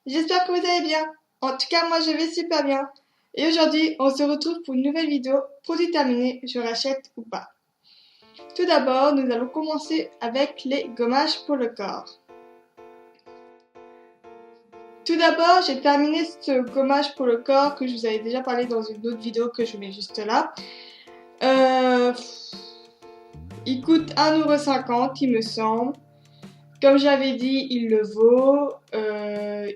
J'espère que vous allez bien. En tout cas, moi je vais super bien. Et aujourd'hui, on se retrouve pour une nouvelle vidéo. Produit terminé, je rachète ou pas. Tout d'abord, nous allons commencer avec les gommages pour le corps. Tout d'abord, j'ai terminé ce gommage pour le corps que je vous avais déjà parlé dans une autre vidéo que je mets juste là. Il coûte 1,50 €, il me semble. Comme j'avais dit, il le vaut.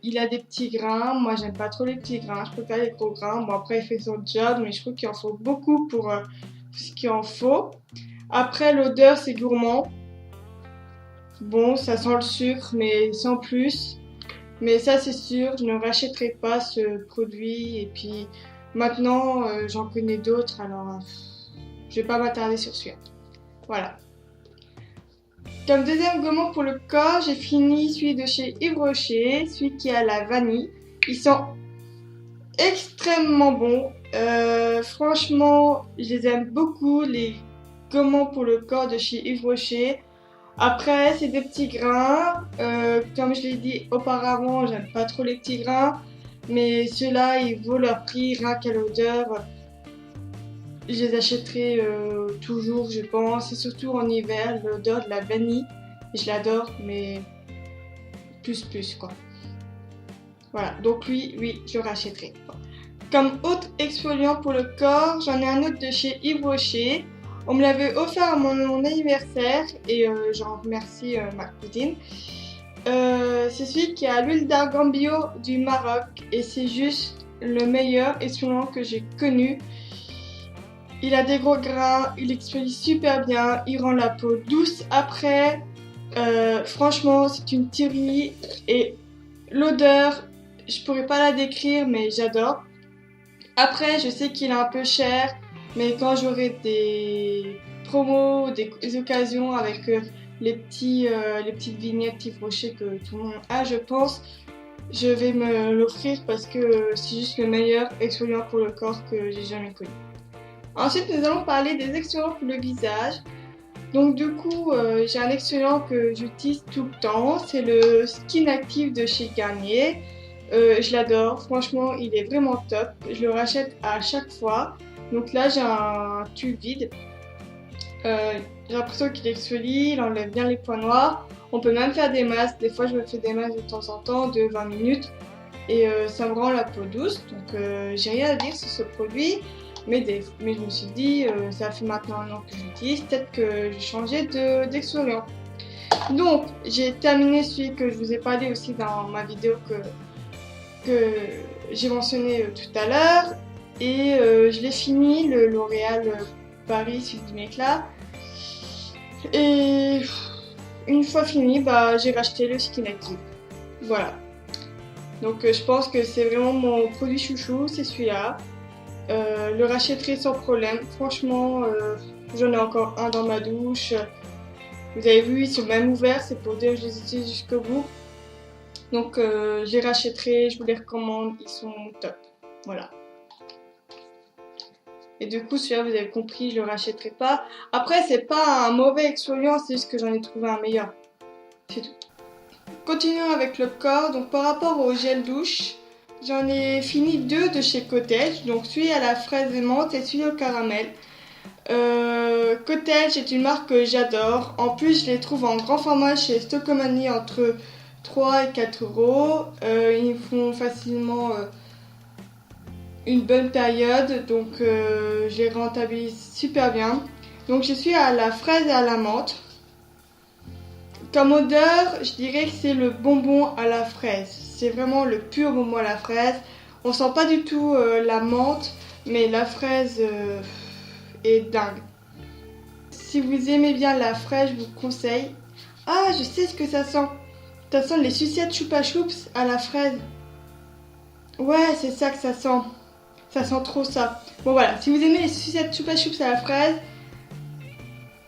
Il a des petits grains. Moi, j'aime pas trop les petits grains. Je préfère les gros grains. Bon, après, il fait son job, mais je trouve qu'il en faut beaucoup pour ce qu'il en faut. Après, l'odeur, c'est gourmand. Bon, ça sent le sucre, mais sans plus. Mais ça, c'est sûr, je ne rachèterai pas ce produit. Et puis, maintenant, j'en connais d'autres, alors je vais pas m'attarder sur celui-là. Voilà. Comme deuxième gommage pour le corps, j'ai fini celui de chez Yves Rocher, celui qui a la vanille. Ils sont extrêmement bons. Franchement, je les aime beaucoup, les gommages pour le corps de chez Yves Rocher. Après, c'est des petits grains. Comme je l'ai dit auparavant, j'aime pas trop les petits grains. Mais ceux-là, ils vaut leur prix, rien qu'à l'odeur. Je les achèterai toujours, je pense, et surtout en hiver, l'odeur de la vanille, je l'adore, mais plus quoi. Voilà, donc lui, oui, je le rachèterai. Comme autre exfoliant pour le corps, j'en ai un autre de chez Yves Rocher. On me l'avait offert à mon anniversaire et j'en remercie ma cousine. C'est celui qui a l'huile d'argan bio du Maroc et c'est juste le meilleur exfoliant que j'ai connu. Il a des gros grains, il exfolie super bien, il rend la peau douce après. Franchement, c'est une tuerie et l'odeur, je pourrais pas la décrire, mais j'adore. Après, je sais qu'il est un peu cher, mais quand j'aurai des promos, des occasions avec les petites vignettes Yves Rocher que tout le monde a, je pense, je vais me l'offrir parce que c'est juste le meilleur exfoliant pour le corps que j'ai jamais connu. Ensuite, nous allons parler des exfoliants pour le visage. Donc du coup, j'ai un exfoliant que j'utilise tout le temps. C'est le Skin Active de chez Garnier. Je l'adore. Franchement, il est vraiment top. Je le rachète à chaque fois. Donc là, j'ai un tube vide. J'ai l'impression qu'il exfolie, il enlève bien les points noirs. On peut même faire des masques. Des fois, je me fais des masques de temps en temps de 20 minutes. Et ça me rend la peau douce. Donc j'ai rien à dire sur ce produit. Mais je me suis dit, ça fait maintenant un an que j'utilise, peut-être que je vais changer d'exfoliant. Donc, j'ai terminé celui que je vous ai parlé aussi dans ma vidéo que j'ai mentionné tout à l'heure. Et je l'ai fini, le L'Oréal Paris Sud Éclat. Et une fois fini, j'ai racheté le Skin Active. Voilà. Donc, je pense que c'est vraiment mon produit chouchou, c'est celui-là. Le rachèterai sans problème. Franchement, j'en ai encore un dans ma douche. Vous avez vu, ils sont même ouverts. C'est pour dire que je les utilise jusqu'au bout. Donc, je les rachèterai. Je vous les recommande. Ils sont top. Voilà. Et du coup, celui-là, vous avez compris, je le rachèterai pas. Après, c'est pas un mauvais exfoliant. C'est juste que j'en ai trouvé un meilleur. C'est tout. Continuons avec le corps. Donc, par rapport au gel douche, j'en ai fini deux de chez Cottage, donc celui à la fraise et menthe et celui au caramel. Cottage est une marque que j'adore. En plus, je les trouve en grand format chez Stockomanie entre 3 et 4 euros. Ils font facilement une bonne période, donc je les rentabilise super bien. Donc je suis à la fraise et à la menthe. Comme odeur, je dirais que c'est le bonbon à la fraise. C'est vraiment le pur bonbon à la fraise. On sent pas du tout la menthe, mais la fraise est dingue. Si vous aimez bien la fraise, je vous conseille. Ah, je sais ce que ça sent. Ça sent les sucettes Chupa Chups à la fraise. Ouais, c'est ça que ça sent. Ça sent trop ça. Bon voilà, si vous aimez les sucettes Chupa Chups à la fraise,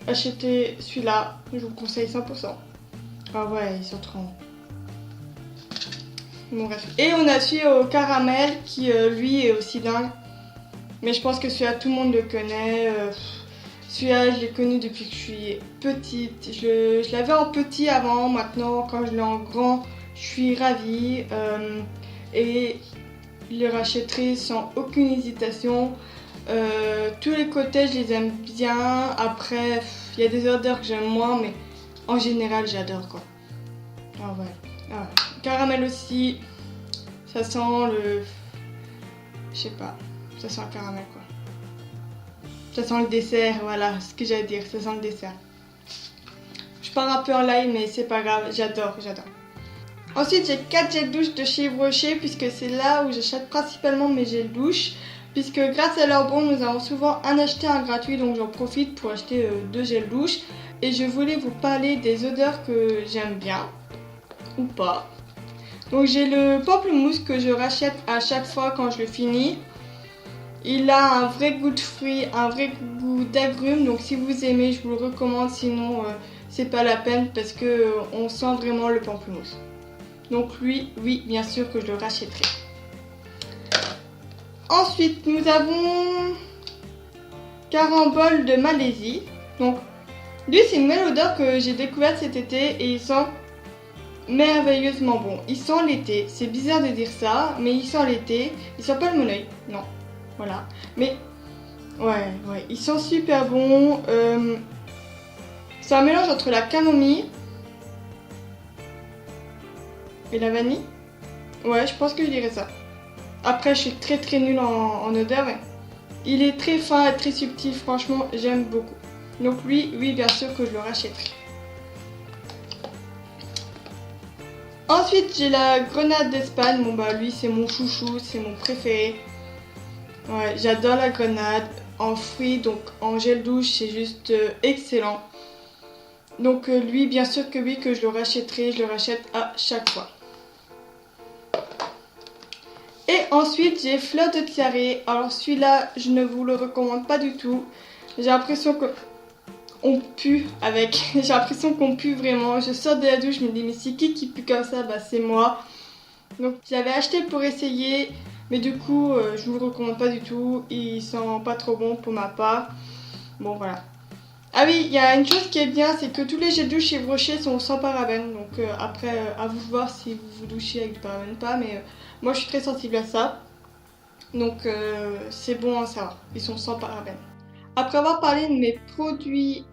achetez celui-là. Je vous conseille 100%. Ah ouais, ils sont trop bons. Bon, bref. Et on a celui au caramel qui, lui, est aussi dingue. Mais je pense que celui-là, tout le monde le connaît. Celui-là, je l'ai connu depuis que je suis petite. Je l'avais en petit avant. Maintenant, quand je l'ai en grand, je suis ravie et je le rachèterai sans aucune hésitation. Tous les côtés je les aime bien, après il y a des odeurs que j'aime moins mais en général j'adore quoi. Ah ouais. Ah ouais. Caramel aussi, ça sent le... je sais pas, ça sent le caramel quoi. Ça sent le dessert, voilà ce que j'allais dire, ça sent le dessert. Je pars un peu en live mais c'est pas grave, j'adore. Ensuite j'ai 4 gels douche de chez Yves Rocher puisque c'est là où j'achète principalement mes gels douche. Puisque grâce à leur bon nous avons souvent un acheté un gratuit, donc j'en profite pour acheter 2 gels douche. Et je voulais vous parler des odeurs que j'aime bien ou pas. Donc j'ai le pamplemousse que je rachète à chaque fois quand je le finis. Il a un vrai goût de fruits, un vrai goût d'agrumes, donc si vous aimez je vous le recommande, sinon c'est pas la peine parce que on sent vraiment le pamplemousse. Donc lui, oui bien sûr que je le rachèterai. Ensuite nous avons Carambole de Malaisie. Donc lui c'est une nouvelle odeur que j'ai découverte cet été et il sent merveilleusement bon. Il sent l'été, c'est bizarre de dire ça, mais il sent l'été. Il sent pas le monoeil, non. Voilà. Mais ouais, il sent super bon. C'est un mélange entre la camomille et la vanille. Ouais, je pense que je dirais ça. Après, je suis très nulle en odeur, mais il est très fin et très subtil. Franchement, j'aime beaucoup. Donc lui, oui, bien sûr que je le rachèterai. Ensuite, j'ai la grenade d'Espagne. Bon bah lui, c'est mon chouchou, c'est mon préféré. Ouais, j'adore la grenade en fruits, donc en gel douche, c'est juste excellent. Donc lui, bien sûr que oui, que je le rachèterai, je le rachète à chaque fois. Et ensuite, j'ai Fleur de Tiare. Alors celui-là, je ne vous le recommande pas du tout. J'ai l'impression qu'on pue avec. J'ai l'impression qu'on pue vraiment. Je sors de la douche, je me dis mais c'est qui pue comme ça? Bah c'est moi. Donc j'avais acheté pour essayer. Mais du coup, je vous le recommande pas du tout. Il sent pas trop bon pour ma part. Bon, voilà. Ah oui, il y a une chose qui est bien, c'est que tous les gels douche chez Yves Rocher sont sans parabènes. Donc après, à vous de voir si vous vous douchez avec du parabène ou pas. Mais moi, je suis très sensible à ça. Donc c'est bon à savoir. Ils sont sans parabènes. Après avoir parlé de mes produits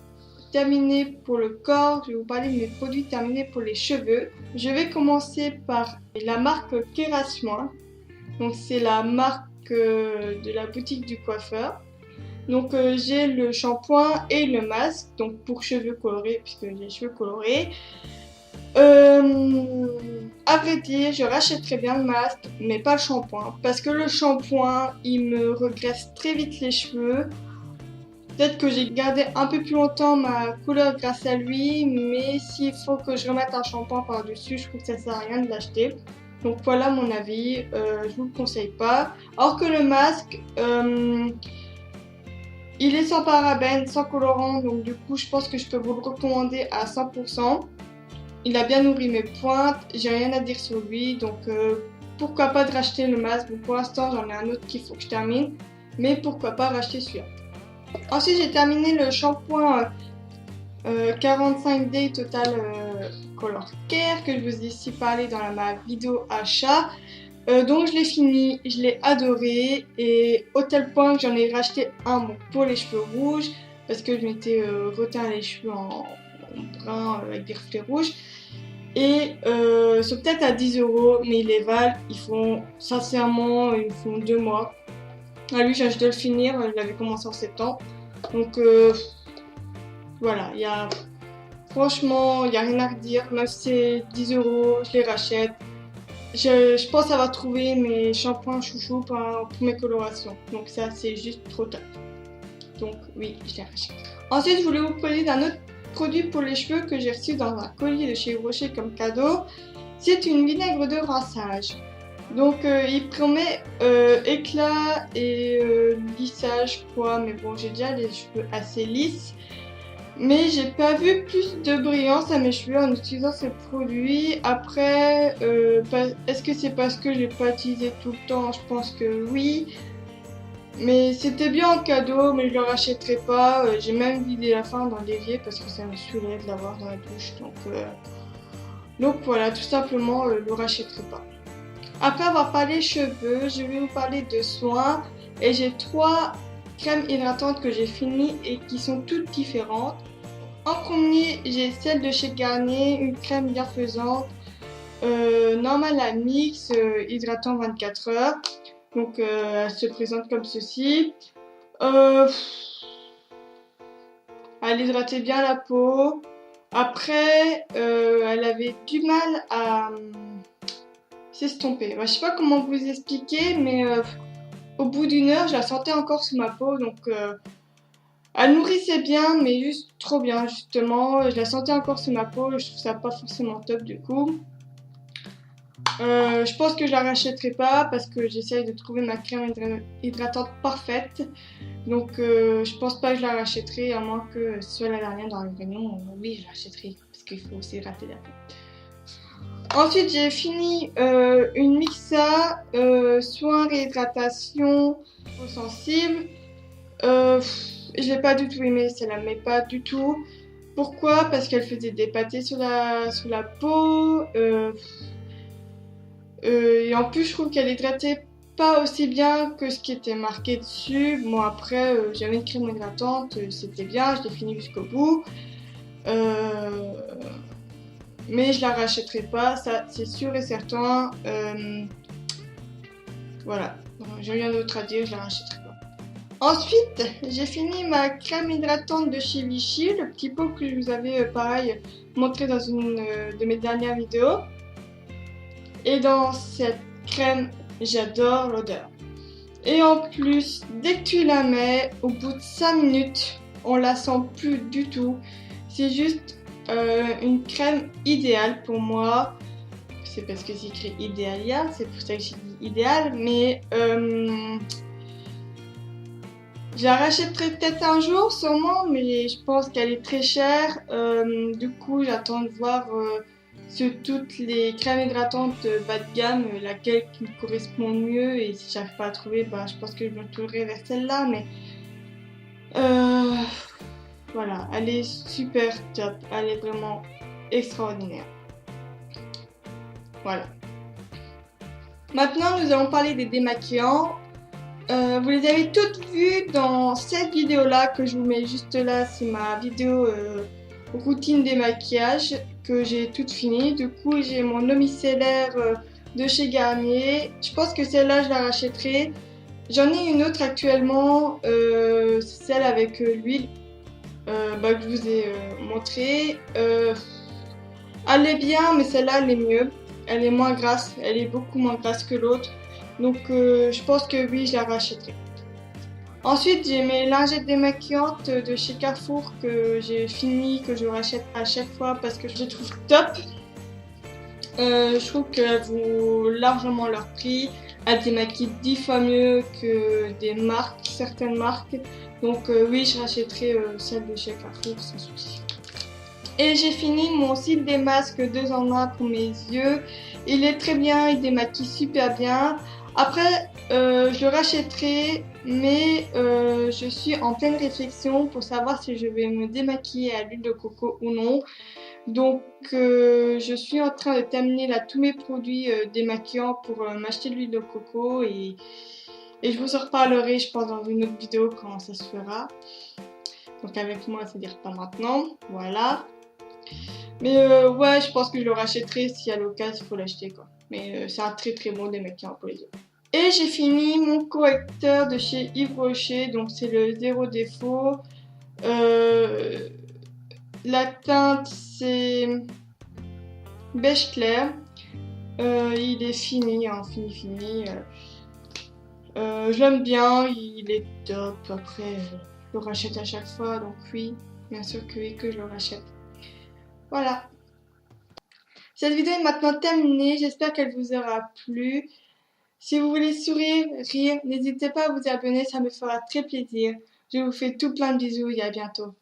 terminés pour le corps, je vais vous parler de mes produits terminés pour les cheveux. Je vais commencer par la marque Kérasmois. Donc c'est la marque de la boutique du coiffeur. Donc j'ai le shampoing et le masque, donc pour cheveux colorés, puisque j'ai les cheveux colorés. À vrai dire, je rachèterais bien le masque, mais pas le shampoing. Parce que le shampoing, il me regresse très vite les cheveux. Peut-être que j'ai gardé un peu plus longtemps ma couleur grâce à lui, mais s'il faut que je remette un shampoing par-dessus, je trouve que ça sert à rien de l'acheter. Donc voilà mon avis, je vous le conseille pas. Alors que le masque, il est sans parabènes, sans colorant, donc du coup je pense que je peux vous le recommander à 100%. Il a bien nourri mes pointes, j'ai rien à dire sur lui, donc pourquoi pas de racheter le masque. Bon, pour l'instant j'en ai un autre qu'il faut que je termine, mais pourquoi pas racheter celui-là. Ensuite j'ai terminé le shampoing 45D Total Color Care que je vous ai ici parlé dans ma vidéo achat. Donc je l'ai fini, je l'ai adoré et au tel point que j'en ai racheté un pour les cheveux rouges parce que je m'étais reteint les cheveux en brun avec des reflets rouges. Et c'est peut-être à 10 €, mais ils les valent. Ils font, sincèrement, ils font 2 mois. Ah, lui, j'ai acheté de le finir, je l'avais commencé en septembre. Donc voilà, franchement, il n'y a rien à redire. Même si c'est 10 €, je les rachète. Je pense avoir trouvé mes shampoings chouchou pour mes colorations. Donc ça, c'est juste trop top. Donc oui, je les rachète. Ensuite, je voulais vous parler d'un autre produit pour les cheveux que j'ai reçu dans un colis de chez Yves Rocher comme cadeau. C'est une vinaigre de rinçage. Donc il promet éclat et lissage quoi, mais bon j'ai déjà les cheveux assez lisses. Mais j'ai pas vu plus de brillance à mes cheveux en utilisant ce produit. Après, est-ce que c'est parce que je l'ai pas utilisé tout le temps? Je pense que oui. Mais c'était bien en cadeau, mais je le rachèterai pas. J'ai même vidé la fin dans l'évier parce que ça me saoulait de l'avoir dans la douche. Donc Donc voilà, tout simplement, je ne le rachèterai pas. Après avoir parlé cheveux, je vais vous parler de soins. Et j'ai 3 crèmes hydratantes que j'ai finies et qui sont toutes différentes. En premier, j'ai celle de chez Garnier, une crème bienfaisante, normal à mix, hydratant 24 heures. Donc elle se présente comme ceci. Elle hydratait bien la peau. Après, elle avait du mal à s'estomper. Je sais pas comment vous expliquer, mais au bout d'une heure, je la sentais encore sous ma peau. Donc elle nourrissait bien, mais juste trop bien, justement. Je la sentais encore sous ma peau. Je trouve ça pas forcément top du coup. Je pense que je la rachèterai pas parce que j'essaye de trouver ma crème hydratante parfaite. Donc je pense pas que je la rachèterai à moins que ce soit la dernière dans le rayon. Oui, je l'achèterai parce qu'il faut aussi hydrater la peau. Ensuite, j'ai fini une Mixa soin réhydratation peau sensible. Je l'ai pas du tout aimée, celle-là, mais pas du tout. Pourquoi? Parce qu'elle faisait des pâtés sur la peau. Et en plus, je trouve qu'elle hydratait pas aussi bien que ce qui était marqué dessus. Bon, après, j'avais une crème hydratante, c'était bien, je l'ai fini jusqu'au bout. Mais je la rachèterai pas, ça c'est sûr et certain. Voilà, j'ai rien d'autre à dire, je la rachèterai pas. Ensuite, j'ai fini ma crème hydratante de chez Vichy, le petit pot que je vous avais pareil montré dans une de mes dernières vidéos. Et dans cette crème, j'adore l'odeur. Et en plus, dès que tu la mets, au bout de 5 minutes, on la sent plus du tout. C'est juste une crème idéale pour moi. C'est parce que c'est écrit Idéalia, c'est pour ça que j'ai dit idéal. Mais je la rachèterai peut-être un jour, sûrement, mais je pense qu'elle est très chère. Du coup, j'attends de voir sur toutes les crèmes hydratantes bas de gamme, laquelle qui me correspond mieux. Et si j'arrive pas à trouver, je pense que je me tournerai vers celle-là. Mais voilà, elle est super top. Elle est vraiment extraordinaire. Voilà. Maintenant, nous allons parler des démaquillants. Vous les avez toutes vues dans cette vidéo-là que je vous mets juste là. C'est ma vidéo routine démaquillage que j'ai toute finie. Du coup, j'ai mon eau micellaire de chez Garnier. Je pense que celle-là, je la rachèterai. J'en ai une autre actuellement, celle avec l'huile que je vous ai montré. Elle est bien, mais celle-là, elle est mieux. Elle est moins grasse, elle est beaucoup moins grasse que l'autre. Donc je pense que oui, je la rachèterai. Ensuite, j'ai mes lingettes démaquillantes de chez Carrefour que j'ai fini, que je rachète à chaque fois parce que je les trouve top. Je trouve qu'elles vaut largement leur prix. Elles démaquillent 10 fois mieux que des marques, certaines marques. Donc oui, je rachèterai celle de chez Carrefour sans souci. Et j'ai fini mon cils des masques 2 en 1 pour mes yeux. Il est très bien, il démaquille super bien. Après, je le rachèterai, mais je suis en pleine réflexion pour savoir si je vais me démaquiller à l'huile de coco ou non. Donc, je suis en train de terminer là tous mes produits démaquillants pour m'acheter de l'huile de coco et je vous en reparlerai, je pense, dans une autre vidéo quand ça se fera. Donc avec moi, c'est-à-dire pas maintenant, voilà. Mais ouais, je pense que je le rachèterai si à l'occasion il faut l'acheter quoi. Mais c'est un très très bon démaquillant pour les yeux. Et j'ai fini mon correcteur de chez Yves Rocher, donc c'est le zéro défaut. La teinte c'est beige clair. Il est fini, hein, fini. Je l'aime bien, il est top. Après, je le rachète à chaque fois, donc oui, bien sûr que oui, que je le rachète. Voilà. Cette vidéo est maintenant terminée, j'espère qu'elle vous aura plu. Si vous voulez sourire, rire, n'hésitez pas à vous abonner, ça me fera très plaisir. Je vous fais tout plein de bisous et à bientôt.